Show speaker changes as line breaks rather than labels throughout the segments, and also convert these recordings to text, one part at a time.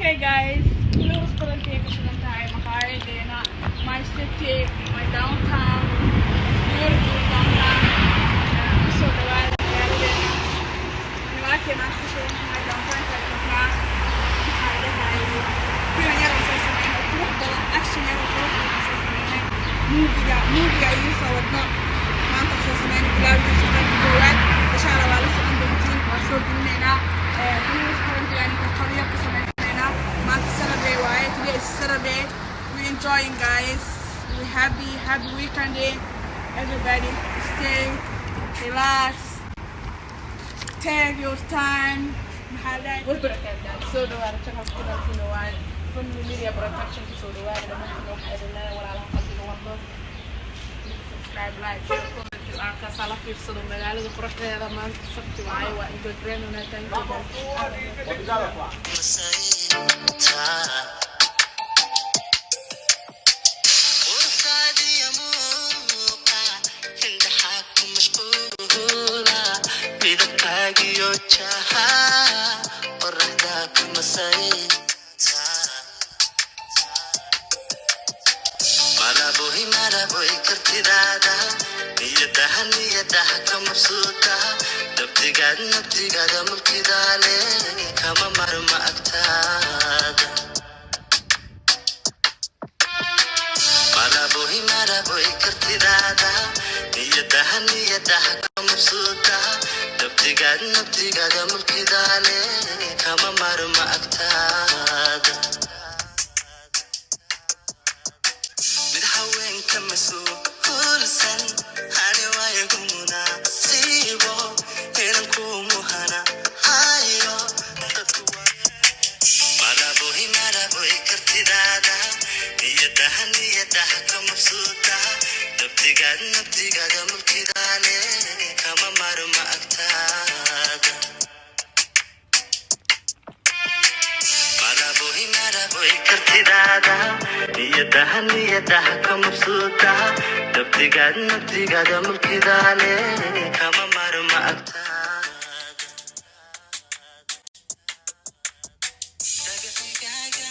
Okay guys, kilo restaurant ay kasunod tayo makain din na my city, my downtown, beautiful downtown. So diba, kaya din niwaki natin siya my downtown sa kita. Ada tayo. Pero niya rin sa samin na puto, action niya rin puto sa samin na movie ayun sa wadna. Maanta sa samin na pilar din siya buwan. Bashara wala sa anduntin, wasod din na kilo restaurant yani kakaliya ko sa Saturday, right? Today is Saturday. We're enjoying, guys. We're happy weekend day. Everybody stay, relax, take your time.
soo dhawaada channelka kanaalkiina waa Family Media Production soo dhawaada dhammaantiin waxaa idin leeyahay walaalaha qasiga wado subscribe like share comment arka sala fiirsado magaalada quruxdeeda maanta sabti waaye waa enjoy greenona thank you
Malaboy kartidada niyadaha kama suuta nabtigada mulkidale kama marma agtaada Malaboy kartidada niyadaha kama suuta nabtigada mulkidale kama marma agtaada مسؤولسن أنا وياكمنا سيبو هنكم وهنا هايو مالابوي كرتدادا نيدها كمبسوطة نبتقاد ملكدالي كما مرمى أكتادا مالابوي كرتدادا niyadaha kamabsuuta nabtigada mulkidale kama marma agtaada dagatigaaga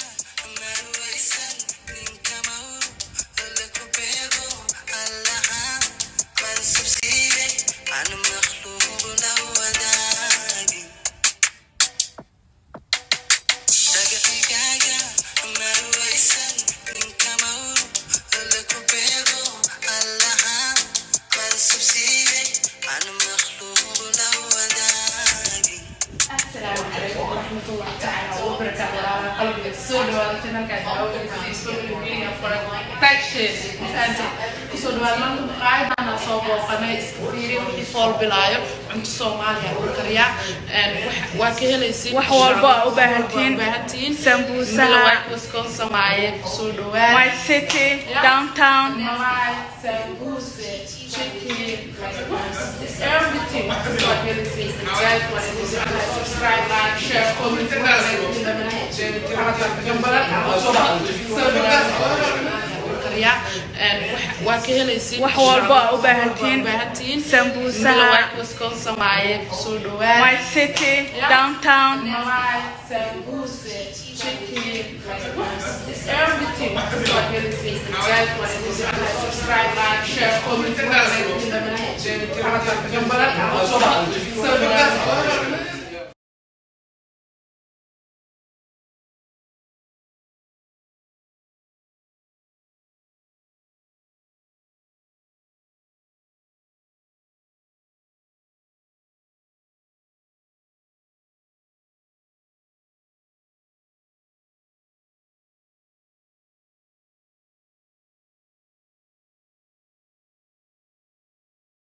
marwaysan ninkama la ku beego allaha mansubsiiyey aan makhluuq la wadaagin dagatigaaga marwaysan
السلام عليكم ورحمة الله تعالى وبركاته على قلب السود وهذا تنكد أو Family Media Production kusoo dhawaad maanta maqaayadana soo booqanay iskafiiri wixii fool bilaayo cunto Soomaaliya oo kariya waa ka helaysiin
wax walba u baahantiin sambusa
Wisconsin waaye kusoo dhawaad
my city downtown
sambusa chicken everything waa ka helaysiin guys subscribe like share comment waa ka helaysiin
wax walba u baahantiin sambusa
Wisconsin waaye kusoo dhawaad
my city downtown
sambusa chicken everything waa ka helaysiin guys subscribe like share comment